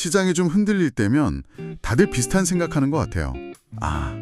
시장이 좀 흔들릴 때면 다들 비슷한 생각하는 것 같아요. 아,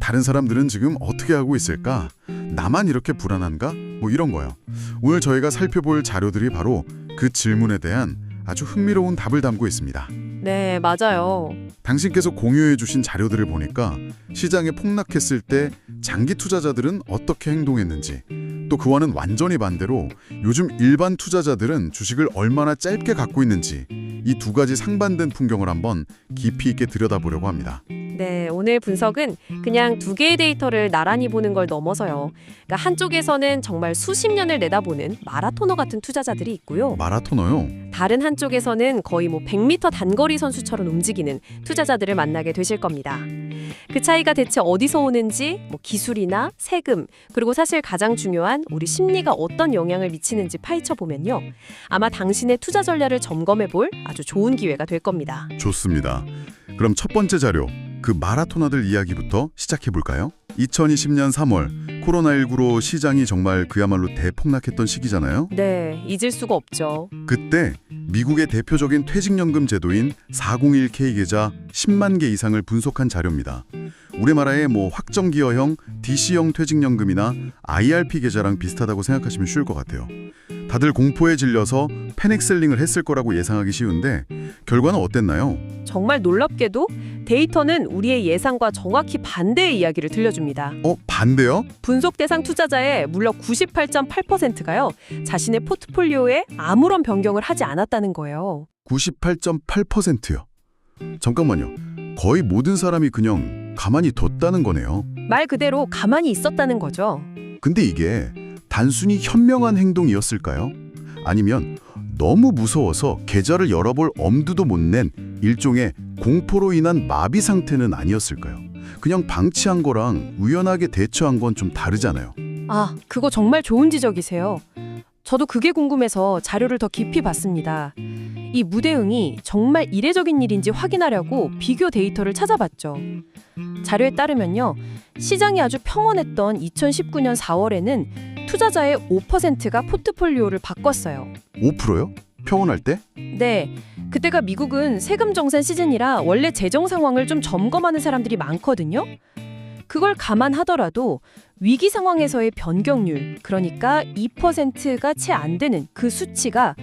다른 사람들은 지금 어떻게 하고 있을까? 나만 이렇게 불안한가? 뭐 이런 거요. 오늘 저희가 살펴볼 자료들이 바로 그 질문에 대한 아주 흥미로운 답을 담고 있습니다. 네, 맞아요. 당신께서 공유해 주신 자료들을 보니까 시장에 폭락했을 때 장기 투자자들은 어떻게 행동했는지, 또 그와는 완전히 반대로 요즘 일반 투자자들은 주식을 얼마나 짧게 갖고 있는지, 이 두 가지 상반된 풍경을 한번 깊이 있게 들여다보려고 합니다. 네, 오늘 분석은 그냥 두 개의 데이터를 나란히 보는 걸 넘어서요. 그러니까 한쪽에서는 정말 수십 년을 내다보는 마라토너 같은 투자자들이 있고요. 마라토너요? 다른 한쪽에서는 거의 100m 단거리 선수처럼 움직이는 투자자들을 만나게 되실 겁니다. 그 차이가 대체 어디서 오는지, 기술이나 세금, 그리고 사실 가장 중요한 우리 심리가 어떤 영향을 미치는지 파헤쳐 보면요. 아마 당신의 투자 전략을 점검해 볼 아주 좋은 기회가 될 겁니다. 좋습니다. 그럼 첫 번째 자료, 그 마라토너들 이야기부터 시작해 볼까요? 2020년 3월 코로나19로 시장이 정말 그야말로 대폭락했던 시기잖아요. 네, 잊을 수가 없죠. 그때 미국의 대표적인 퇴직연금 제도인 401k 계좌 10만 개 이상을 분석한 자료입니다. 우리나라의 확정기여형 DC형 퇴직연금이나 IRP 계좌랑 비슷하다고 생각하시면 쉬울 것 같아요. 다들 공포에 질려서 패닉셀링을 했을 거라고 예상하기 쉬운데 결과는 어땠나요? 정말 놀랍게도 데이터는 우리의 예상과 정확히 반대의 이야기를 들려줍니다. 반대요? 분석 대상 투자자의 무려 98.8%가요. 자신의 포트폴리오에 아무런 변경을 하지 않았다는 거예요. 98.8%요. 잠깐만요. 거의 모든 사람이 그냥 가만히 뒀다는 거네요. 말 그대로 가만히 있었다는 거죠. 근데 이게 단순히 현명한 행동이었을까요? 아니면 너무 무서워서 계좌를 열어볼 엄두도 못 낸 일종의 공포로 인한 마비 상태는 아니었을까요? 그냥 방치한 거랑 우연하게 대처한 건 좀 다르잖아요. 아, 그거 정말 좋은 지적이세요. 저도 그게 궁금해서 자료를 더 깊이 봤습니다. 이 무대응이 정말 이례적인 일인지 확인하려고 비교 데이터를 찾아봤죠. 자료에 따르면요. 시장이 아주 평온했던 2019년 4월에는 투자자의 5%가 포트폴리오를 바꿨어요. 5%요? 평온할 때? 네. 그때가 미국은 세금 정산 시즌이라 원래 재정 상황을 좀 점검하는 사람들이 많거든요. 그걸 감안하더라도 위기 상황에서의 변경률, 그러니까 2%가 채 안 되는 그 수치가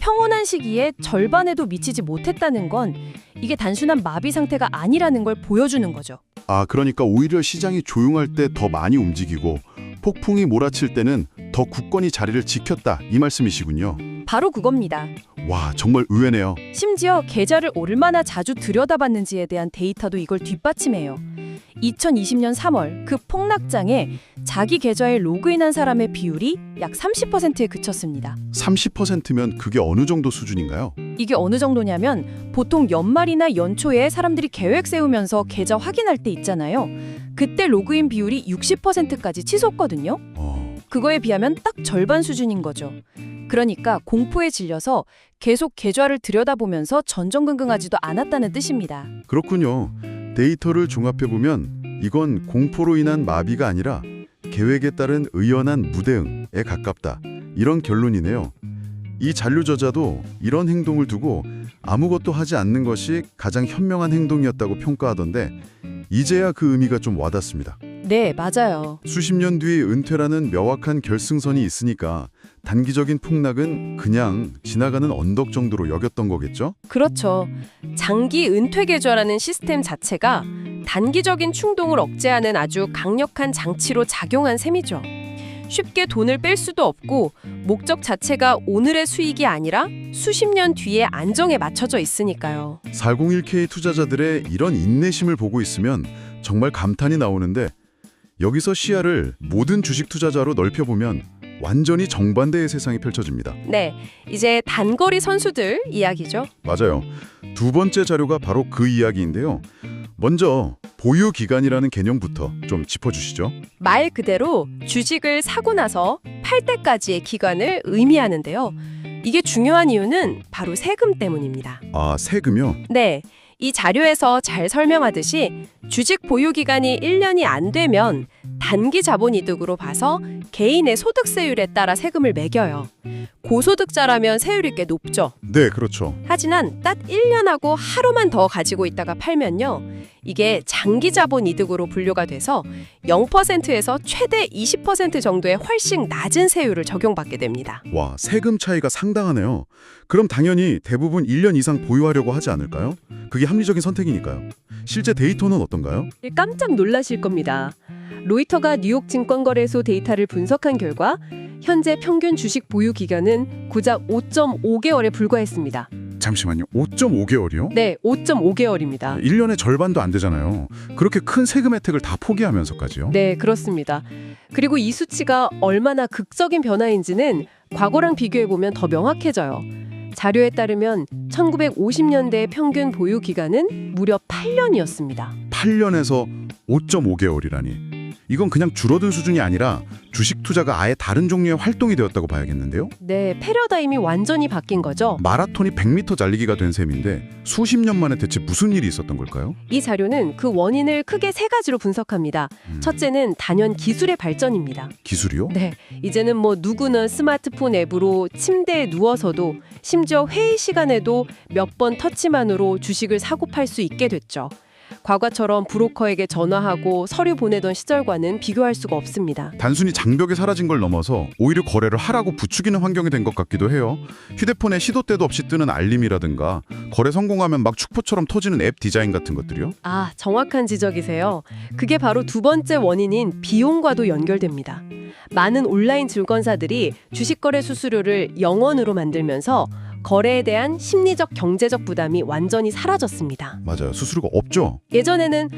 평온한 시기에 절반에도 미치지 못했다는 건 이게 단순한 마비 상태가 아니라는 걸 보여주는 거죠. 아, 그러니까 오히려 시장이 조용할 때 더 많이 움직이고 폭풍이 몰아칠 때는 더 굳건히 자리를 지켰다, 이 말씀이시군요. 바로 그겁니다. 와, 정말 의외네요. 심지어 계좌를 얼마나 자주 들여다봤는지에 대한 데이터도 이걸 뒷받침해요. 2020년 3월 그 폭락장에 자기 계좌에 로그인한 사람의 비율이 약 30%에 그쳤습니다. 30%면 그게 어느 정도 수준인가요? 이게 어느 정도냐면 보통 연말이나 연초에 사람들이 계획 세우면서 계좌 확인할 때 있잖아요. 그때 로그인 비율이 60%까지 치솟거든요. 그거에 비하면 딱 절반 수준인 거죠. 그러니까 공포에 질려서 계속 계좌를 들여다보면서 전전긍긍하지도 않았다는 뜻입니다. 그렇군요. 데이터를 종합해보면 이건 공포로 인한 마비가 아니라 계획에 따른 의연한 무대응에 가깝다, 이런 결론이네요. 이 잔류 저자도 이런 행동을 두고 아무것도 하지 않는 것이 가장 현명한 행동이었다고 평가하던데 이제야 그 의미가 좀 와닿습니다. 네, 맞아요. 수십 년 뒤 은퇴라는 명확한 결승선이 있으니까 단기적인 폭락은 그냥 지나가는 언덕 정도로 여겼던 거겠죠? 그렇죠. 장기 은퇴 계좌라는 시스템 자체가 단기적인 충동을 억제하는 아주 강력한 장치로 작용한 셈이죠. 쉽게 돈을 뺄 수도 없고 목적 자체가 오늘의 수익이 아니라 수십 년 뒤의 안정에 맞춰져 있으니까요. 401k 투자자들의 이런 인내심을 보고 있으면 정말 감탄이 나오는데 여기서 시야를 모든 주식 투자자로 넓혀보면 완전히 정반대의 세상이 펼쳐집니다. 네, 이제 단거리 선수들 이야기죠. 맞아요. 두 번째 자료가 바로 그 이야기인데요. 먼저 보유 기간이라는 개념부터 좀 짚어주시죠. 말 그대로 주식을 사고 나서 팔 때까지의 기간을 의미하는데요. 이게 중요한 이유는 바로 세금 때문입니다. 아, 세금이요? 네, 이 자료에서 잘 설명하듯이 주식 보유 기간이 1년이 안 되면 단기 자본이득으로 봐서 개인의 소득세율에 따라 세금을 매겨요. 고소득자라면 세율이 꽤 높죠. 네, 그렇죠. 하지만 딱 1년하고 하루만 더 가지고 있다가 팔면요. 이게 장기 자본 이득으로 분류가 돼서 0%에서 최대 20% 정도의 훨씬 낮은 세율을 적용받게 됩니다. 와, 세금 차이가 상당하네요. 그럼 당연히 대부분 1년 이상 보유하려고 하지 않을까요? 그게 합리적인 선택이니까요. 실제 데이터는 어떤가요? 깜짝 놀라실 겁니다. 로이터가 뉴욕 증권거래소 데이터를 분석한 결과 현재 평균 주식 보유 기간은 고작 5.5개월에 불과했습니다. 잠시만요. 5.5개월이요? 네, 5.5개월입니다. 1년의 절반도 안 되잖아요. 그렇게 큰 세금 혜택을 다 포기하면서까지요? 네, 그렇습니다. 그리고 이 수치가 얼마나 극적인 변화인지는 과거랑 비교해보면 더 명확해져요. 자료에 따르면 1950년대의 평균 보유 기간은 무려 8년이었습니다. 8년에서 5.5개월이라니. 이건 그냥 줄어든 수준이 아니라 주식 투자가 아예 다른 종류의 활동이 되었다고 봐야겠는데요? 네, 패러다임이 완전히 바뀐 거죠. 마라톤이 100m 달리기가 된 셈인데 수십 년 만에 대체 무슨 일이 있었던 걸까요? 이 자료는 그 원인을 크게 세 가지로 분석합니다. 첫째는 단연 기술의 발전입니다. 기술이요? 네, 이제는 뭐 누구는 스마트폰 앱으로 침대에 누워서도 심지어 회의 시간에도 몇 번 터치만으로 주식을 사고 팔 수 있게 됐죠. 과거처럼 브로커에게 전화하고 서류 보내던 시절과는 비교할 수가 없습니다. 단순히 장벽이 사라진 걸 넘어서 오히려 거래를 하라고 부추기는 환경이 된 것 같기도 해요. 휴대폰에 시도 때도 없이 뜨는 알림이라든가 거래 성공하면 막 축포처럼 터지는 앱 디자인 같은 것들이요. 아, 정확한 지적이세요. 그게 바로 두 번째 원인인 비용과도 연결됩니다. 많은 온라인 증권사들이 주식거래 수수료를 0원으로 만들면서 거래에 대한 심리적 경제적 부담이 완전히 사라졌습니다. 맞아요. 수수료가 없죠. 예전에는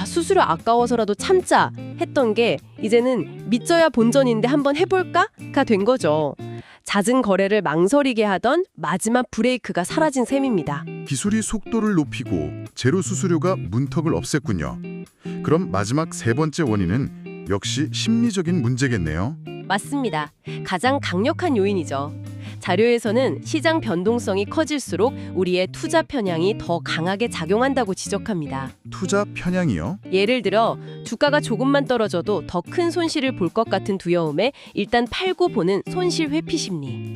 수수료 아까워서라도 참자 했던 게 이제는 믿져야 본전인데 한번 해볼까가 된 거죠. 잦은 거래를 망설이게 하던 마지막 브레이크가 사라진 셈입니다. 기술이 속도를 높이고 제로 수수료가 문턱을 없앴군요. 그럼 마지막 세 번째 원인은 역시 심리적인 문제겠네요. 맞습니다. 가장 강력한 요인이죠. 자료에서는 시장 변동성이 커질수록 우리의 투자 편향이 더 강하게 작용한다고 지적합니다. 투자 편향이요? 예를 들어 주가가 조금만 떨어져도 더 큰 손실을 볼 것 같은 두려움에 일단 팔고 보는 손실 회피 심리.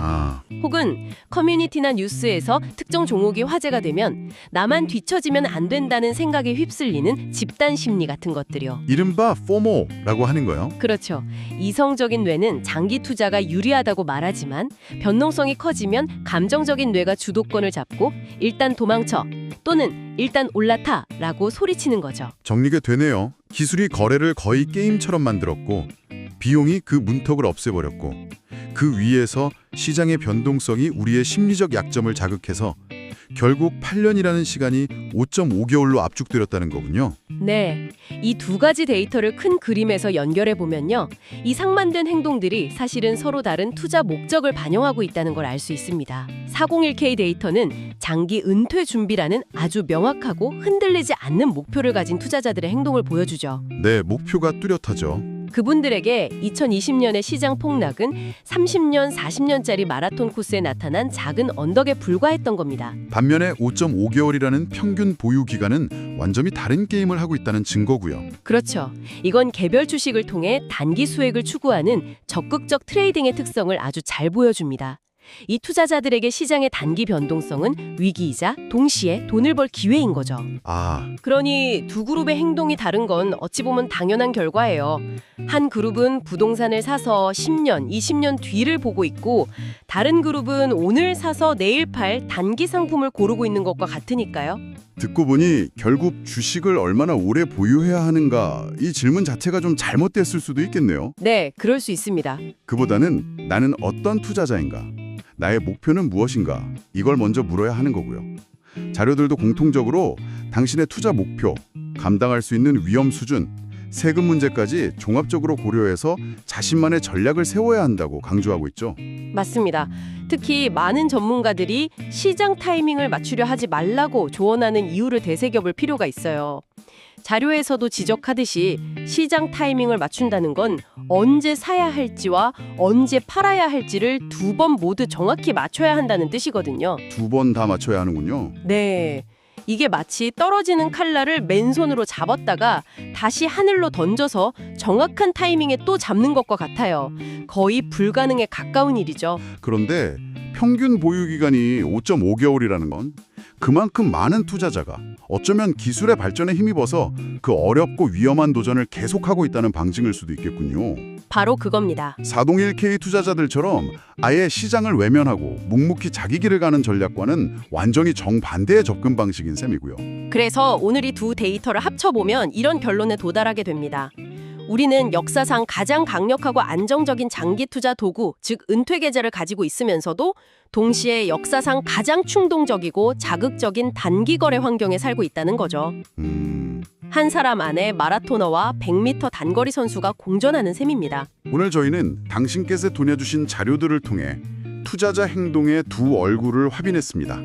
혹은 커뮤니티나 뉴스에서 특정 종목이 화제가 되면 나만 뒤처지면 안 된다는 생각에 휩쓸리는 집단 심리 같은 것들이요. 이른바 포모라고 하는 거요. 그렇죠. 이성적인 뇌는 장기 투자가 유리하다고 말하지만 변동성이 커지면 감정적인 뇌가 주도권을 잡고 일단 도망쳐 또는 일단 올라타라고 소리치는 거죠. 정리가 되네요. 기술이 거래를 거의 게임처럼 만들었고 비용이 그 문턱을 없애버렸고 그 위에서 시장의 변동성이 우리의 심리적 약점을 자극해서 결국 8년이라는 시간이 5.5개월로 압축되었다는 거군요. 네, 이 두 가지 데이터를 큰 그림에서 연결해 보면요. 이 상반된 행동들이 사실은 서로 다른 투자 목적을 반영하고 있다는 걸 알 수 있습니다. 401k 데이터는 장기 은퇴 준비라는 아주 명확하고 흔들리지 않는 목표를 가진 투자자들의 행동을 보여주죠. 네, 목표가 뚜렷하죠. 그분들에게 2020년의 시장 폭락은 30년, 40년짜리 마라톤 코스에 나타난 작은 언덕에 불과했던 겁니다. 반면에 5.5개월이라는 평균 보유 기간은 완전히 다른 게임을 하고 있다는 증거고요. 그렇죠. 이건 개별 주식을 통해 단기 수익을 추구하는 적극적 트레이딩의 특성을 아주 잘 보여줍니다. 이 투자자들에게 시장의 단기 변동성은 위기이자 동시에 돈을 벌 기회인 거죠. 그러니 두 그룹의 행동이 다른 건 어찌 보면 당연한 결과예요. 한 그룹은 부동산을 사서 10년, 20년 뒤를 보고 있고 다른 그룹은 오늘 사서 내일 팔 단기 상품을 고르고 있는 것과 같으니까요. 듣고 보니 결국 주식을 얼마나 오래 보유해야 하는가 이 질문 자체가 좀 잘못됐을 수도 있겠네요. 네, 그럴 수 있습니다. 그보다는 나는 어떤 투자자인가? 나의 목표는 무엇인가? 이걸 먼저 물어야 하는 거고요. 자료들도 공통적으로 당신의 투자 목표, 감당할 수 있는 위험 수준, 세금 문제까지 종합적으로 고려해서 자신만의 전략을 세워야 한다고 강조하고 있죠. 맞습니다. 특히 많은 전문가들이 시장 타이밍을 맞추려 하지 말라고 조언하는 이유를 되새겨볼 필요가 있어요. 자료에서도 지적하듯이 시장 타이밍을 맞춘다는 건 언제 사야 할지와 언제 팔아야 할지를 두 번 모두 정확히 맞춰야 한다는 뜻이거든요. 두 번 다 맞춰야 하는군요. 네. 이게 마치 떨어지는 칼날을 맨손으로 잡았다가 다시 하늘로 던져서 정확한 타이밍에 또 잡는 것과 같아요. 거의 불가능에 가까운 일이죠. 그런데 평균 보유 기간이 5.5개월이라는 건 그만큼 많은 투자자가 어쩌면 기술의 발전에 힘입어서 그 어렵고 위험한 도전을 계속하고 있다는 방증일 수도 있겠군요. 바로 그겁니다. 401k 투자자들처럼 아예 시장을 외면하고 묵묵히 자기 길을 가는 전략과는 완전히 정반대의 접근 방식인 셈이고요. 그래서 오늘 이 두 데이터를 합쳐보면 이런 결론에 도달하게 됩니다. 우리는 역사상 가장 강력하고 안정적인 장기 투자 도구, 즉 은퇴 계좌를 가지고 있으면서도 동시에 역사상 가장 충동적이고 자극적인 단기 거래 환경에 살고 있다는 거죠. 한 사람 안에 마라토너와 100m 단거리 선수가 공존하는 셈입니다. 오늘 저희는 당신께서 보내주신 자료들을 통해 투자자 행동의 두 얼굴을 확인했습니다.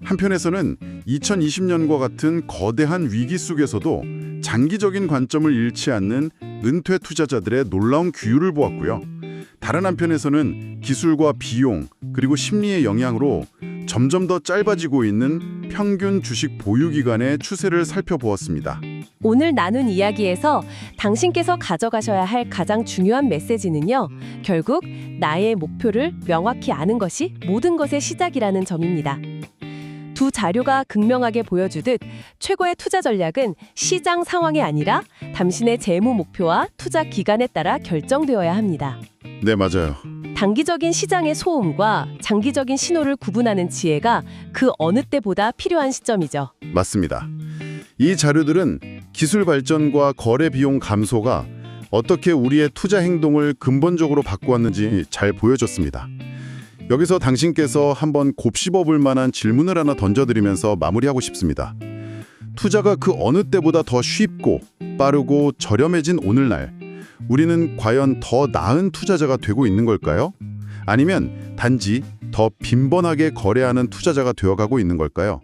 한편에서는 2020년과 같은 거대한 위기 속에서도 장기적인 관점을 잃지 않는 은퇴 투자자들의 놀라운 규율을 보았고요. 다른 한편에서는 기술과 비용 그리고 심리의 영향으로 점점 더 짧아지고 있는 평균 주식 보유 기간의 추세를 살펴보았습니다. 오늘 나눈 이야기에서 당신께서 가져가셔야 할 가장 중요한 메시지는요. 결국 나의 목표를 명확히 아는 것이 모든 것의 시작이라는 점입니다. 두 자료가 극명하게 보여주듯 최고의 투자 전략은 시장 상황이 아니라 당신의 재무 목표와 투자 기간에 따라 결정되어야 합니다. 네, 맞아요. 단기적인 시장의 소음과 장기적인 신호를 구분하는 지혜가 그 어느 때보다 필요한 시점이죠. 맞습니다. 이 자료들은 기술 발전과 거래 비용 감소가 어떻게 우리의 투자 행동을 근본적으로 바꾸었는지 잘 보여줬습니다. 여기서 당신께서 한번 곱씹어 볼 만한 질문을 하나 던져드리면서 마무리하고 싶습니다. 투자가 그 어느 때보다 더 쉽고 빠르고 저렴해진 오늘날, 우리는 과연 더 나은 투자자가 되고 있는 걸까요? 아니면 단지 더 빈번하게 거래하는 투자자가 되어가고 있는 걸까요?